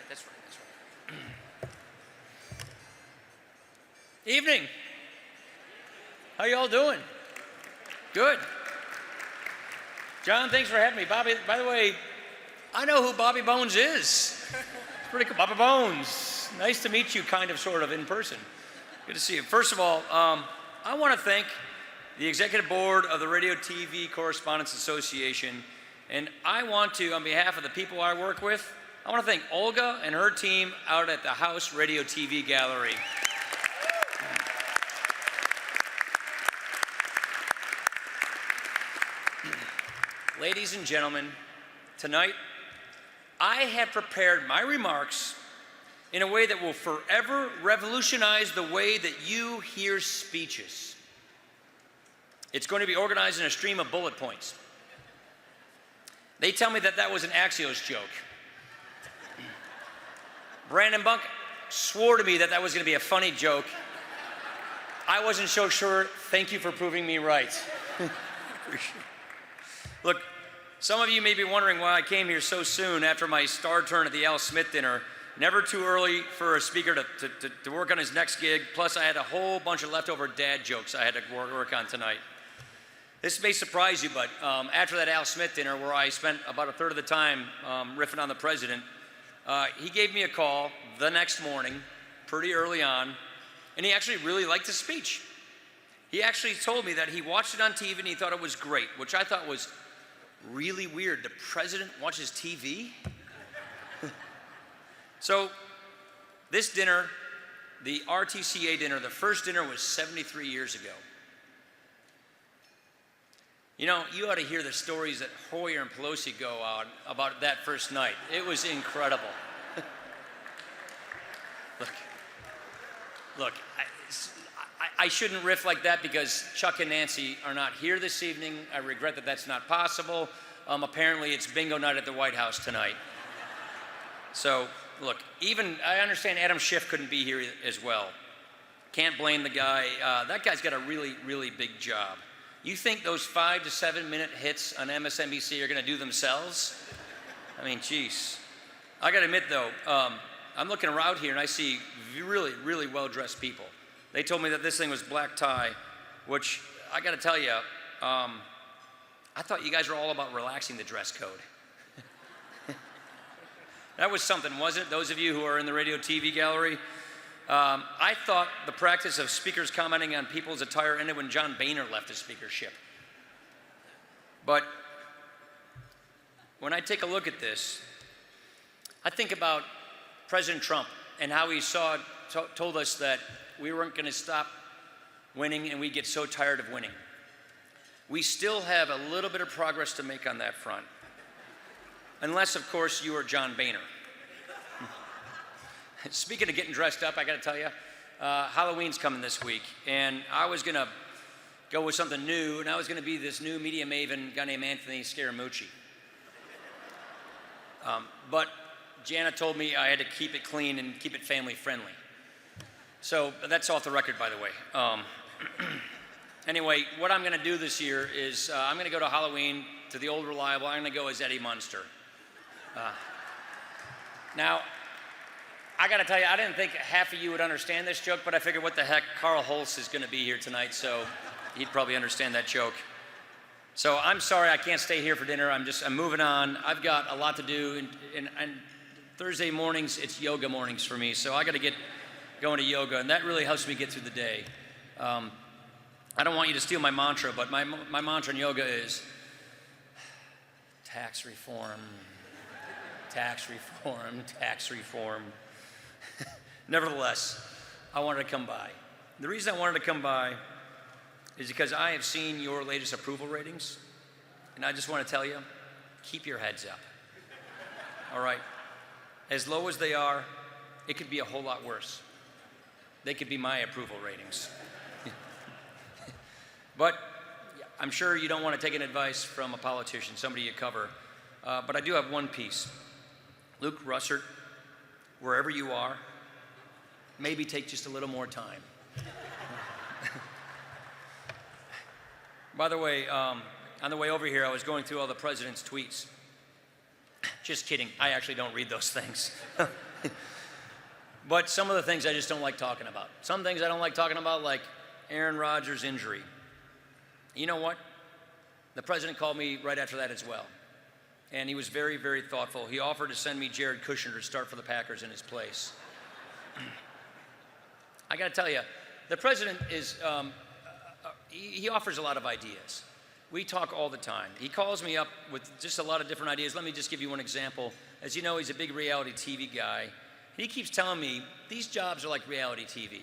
That's right. Evening. How y'all doing? Good. John, thanks for having me. Bobby, by the way, I know who Bobby Bones is. Pretty cool. Bobby Bones. Nice to meet you, kind of, sort of, in person. Good to see you. First of all, I want to thank the Executive Board of the Radio TV Correspondents Association, and I want to, on behalf of the people I work with, I want to thank Olga and her team out at the House Radio TV Gallery. Ladies and gentlemen, tonight I have prepared my remarks in a way that will forever revolutionize the way that you hear speeches. It's going to be organized in a stream of bullet points. They tell me that that was an Axios joke. Brandon Bunk swore to me that that was going to be a funny joke. I wasn't so sure. Thank you for proving me right. Look, some of you may be wondering why I came here so soon after my star turn at the Al Smith dinner. Never too early for a speaker to work on his next gig. Plus, I had a whole bunch of leftover dad jokes I had to work on tonight. This may surprise you, but after that Al Smith dinner, where I spent about a third of the time riffing on the president, he gave me a call the next morning, pretty early on, and he actually really liked the speech. He actually told me that he watched it on TV and he thought it was great, which I thought was really weird. The president watches TV? So this dinner, the RTCA dinner, the first dinner was 73 years ago. You know, you ought to hear the stories that Hoyer and Pelosi go on about that first night. It was incredible. Look, I shouldn't riff like that because Chuck and Nancy are not here this evening. I regret that that's not possible. Apparently it's bingo night at the White House tonight. So, look, even, I understand Adam Schiff couldn't be here as well. Can't blame the guy. That guy's got a really, really big job. You think those 5 to 7 minute hits on MSNBC are going to do themselves? I mean, geez. I got to admit, though, I'm looking around here and I see really, really well-dressed people. They told me that this thing was black tie, which I got to tell you, I thought you guys were all about relaxing the dress code. That was something, wasn't it? Those of you who are in the radio TV gallery. I thought the practice of speakers commenting on people's attire ended when John Boehner left the speakership. But when I take a look at this, I think about President Trump and how he told us that we weren't going to stop winning and we'd get so tired of winning. We still have a little bit of progress to make on that front. Unless, of course, you are John Boehner. Speaking of getting dressed up, I got to tell you, Halloween's coming this week, and I was going to go with something new, and I was going to be this new media maven guy named Anthony Scaramucci. But Jana told me I had to keep it clean and keep it family friendly. So that's off the record, by the way. Anyway, what I'm going to do this year is I'm going to go to Halloween to the old reliable. I'm going to go as Eddie Munster. Now, I got to tell you, I didn't think half of you would understand this joke, but I figured, what the heck, Carl Holst is going to be here tonight, so he'd probably understand that joke. So I'm sorry I can't stay here for dinner. I'm moving on. I've got a lot to do, and Thursday mornings, it's yoga mornings for me, so I got to get going to yoga, and that really helps me get through the day. I don't want you to steal my mantra, but my mantra in yoga is tax reform, tax reform, tax reform. Nevertheless, I wanted to come by. The reason I wanted to come by is because I have seen your latest approval ratings, and I just want to tell you, keep your heads up. All right? As low as they are, it could be a whole lot worse. They could be my approval ratings. But I'm sure you don't want to take an advice from a politician, somebody you cover. But I do have one piece. Luke Russert, wherever you are, maybe take just a little more time. By the way, on the way over here, I was going through all the president's tweets. Just kidding. I actually don't read those things. But some of the things I just don't like talking about. Some things I don't like talking about, like Aaron Rodgers' injury. You know what? The president called me right after that as well. And he was very, very thoughtful. He offered to send me Jared Kushner to start for the Packers in his place. I got to tell you, the president is, he offers a lot of ideas. We talk all the time. He calls me up with just a lot of different ideas. Let me just give you one example. As you know, he's a big reality TV guy. He keeps telling me, these jobs are like reality TV.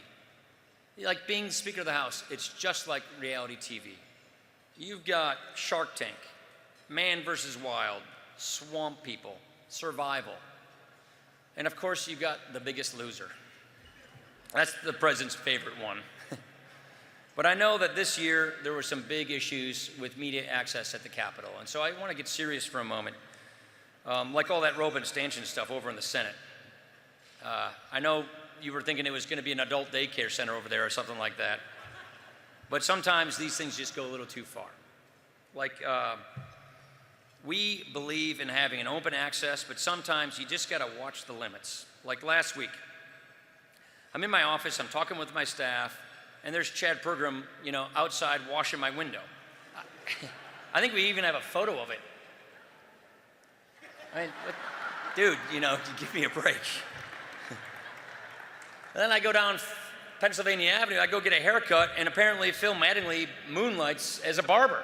Like being Speaker of the House, it's just like reality TV. You've got Shark Tank, Man vs. Wild, Swamp People, Survival. And of course, you've got The Biggest Loser. That's the president's favorite one. But I know that this year there were some big issues with media access at the Capitol. And so I want to get serious for a moment. Like all that Robin Stanchion stuff over in the Senate. I know you were thinking it was going to be an adult daycare center over there or something like that. But sometimes these things just go a little too far. Like, we believe in having an open access, but sometimes you just got to watch the limits. Like last week, I'm in my office, I'm talking with my staff, and there's Chad Pergram, outside washing my window. I think we even have a photo of it. I mean, dude, give me a break. And then I go down Pennsylvania Avenue, I go get a haircut, and apparently Phil Mattingly moonlights as a barber.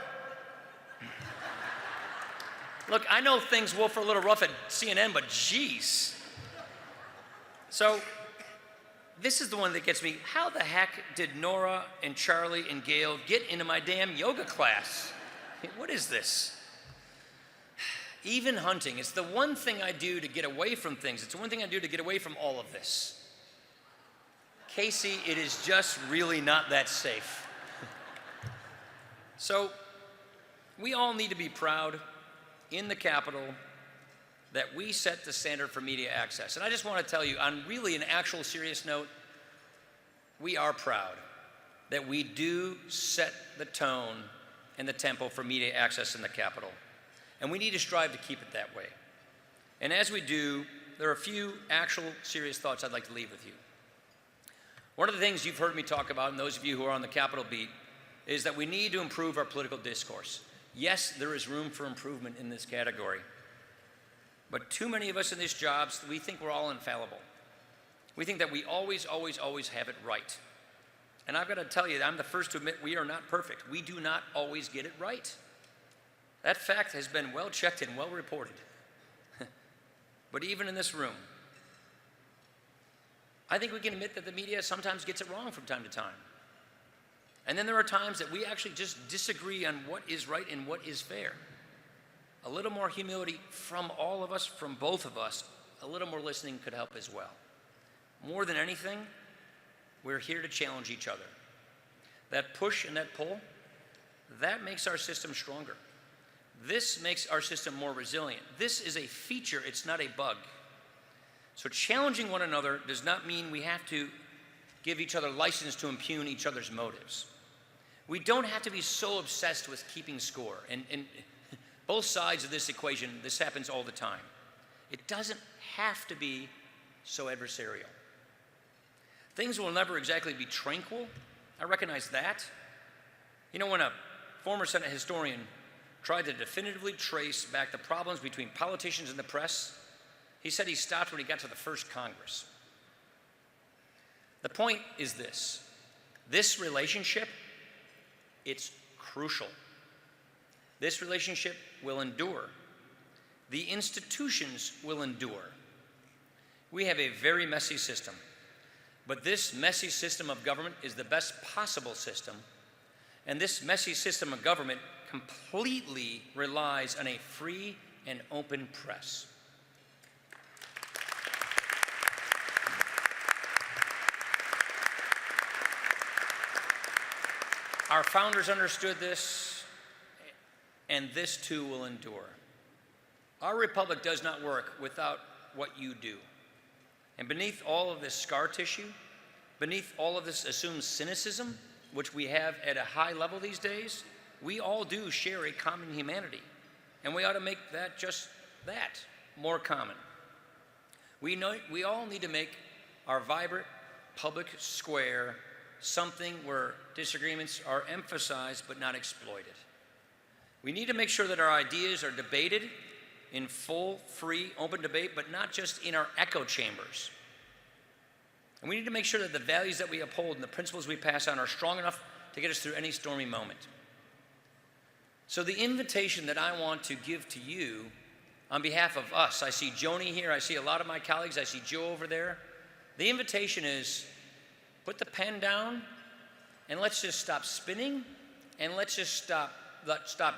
Look, I know things were a little rough at CNN, but geez. So, this is the one that gets me. How the heck did Nora and Charlie and Gail get into my damn yoga class? What is this? Even hunting, it's the one thing I do to get away from things. It's the one thing I do to get away from all of this. Casey, it is just really not that safe. So, we all need to be proud in the Capitol that we set the standard for media access. And I just want to tell you, on really an actual serious note, we are proud that we do set the tone and the tempo for media access in the Capitol. And we need to strive to keep it that way. And as we do, there are a few actual serious thoughts I'd like to leave with you. One of the things you've heard me talk about, and those of you who are on the Capitol beat, is that we need to improve our political discourse. Yes, there is room for improvement in this category. But too many of us in these jobs, we think we're all infallible. We think that we always have it right. And I've got to tell you, I'm the first to admit we are not perfect. We do not always get it right. That fact has been well checked and well reported. But even in this room, I think we can admit that the media sometimes gets it wrong from time to time. And then there are times that we actually just disagree on what is right and what is fair. A little more humility from all of us, from both of us, a little more listening could help as well. More than anything, we're here to challenge each other. That push and that pull, that makes our system stronger. This makes our system more resilient. This is a feature, it's not a bug. So challenging one another does not mean we have to give each other license to impugn each other's motives. We don't have to be so obsessed with keeping score. And both sides of this equation, this happens all the time. It doesn't have to be so adversarial. Things will never exactly be tranquil. I recognize that. When a former Senate historian tried to definitively trace back the problems between politicians and the press, he said he stopped when he got to the first Congress. The point is this relationship, it's crucial. This relationship will endure. The institutions will endure. We have a very messy system, but this messy system of government is the best possible system, and this messy system of government completely relies on a free and open press. Our founders understood this, and this too will endure. Our republic does not work without what you do. And beneath all of this scar tissue, beneath all of this assumed cynicism, which we have at a high level these days, we all do share a common humanity. And we ought to make that just that, more common. We all need to make our vibrant public square something where disagreements are emphasized but not exploited. We need to make sure that our ideas are debated in full, free, open debate, but not just in our echo chambers. And we need to make sure that the values that we uphold and the principles we pass on are strong enough to get us through any stormy moment. So the invitation that I want to give to you on behalf of us, I see Joni here, I see a lot of my colleagues, I see Joe over there. The invitation is, put the pen down and let's just stop spinning and let's just stop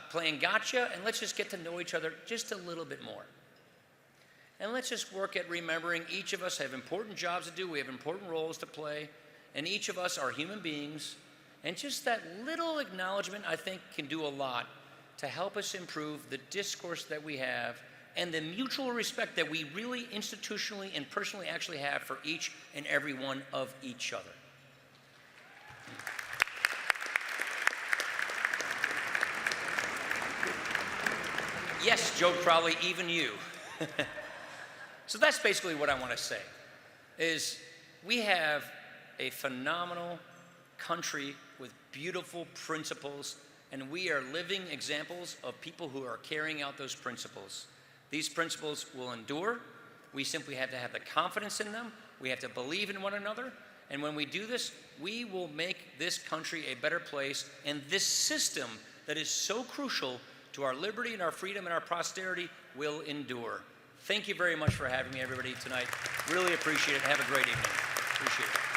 playing gotcha and let's just get to know each other just a little bit more. And let's just work at remembering each of us have important jobs to do, we have important roles to play, and each of us are human beings. And just that little acknowledgement, I think, can do a lot to help us improve the discourse that we have and the mutual respect that we really institutionally and personally actually have for each and every one of each other. Yes, Joe Crowley, even you. So that's basically what I want to say, is we have a phenomenal country with beautiful principles, and we are living examples of people who are carrying out those principles. These principles will endure. We simply have to have the confidence in them. We have to believe in one another. And when we do this, we will make this country a better place. And this system that is so crucial to our liberty and our freedom and our prosperity will endure. Thank you very much for having me, everybody, tonight. Really appreciate it. Have a great evening. Appreciate it.